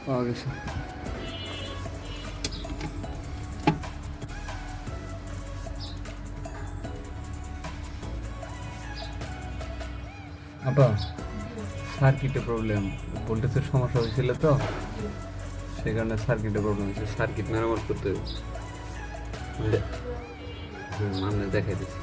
পাওয়া গেছে। আপা সার্কিটে প্রবলেম, ভোল্টেজের সমস্যা হয়েছিল তো সেই কারণে সার্কিটে প্রবলেম হয়েছে। সার্কিট মেরামত করতে হবে। আমি দেখাই দিচ্ছি।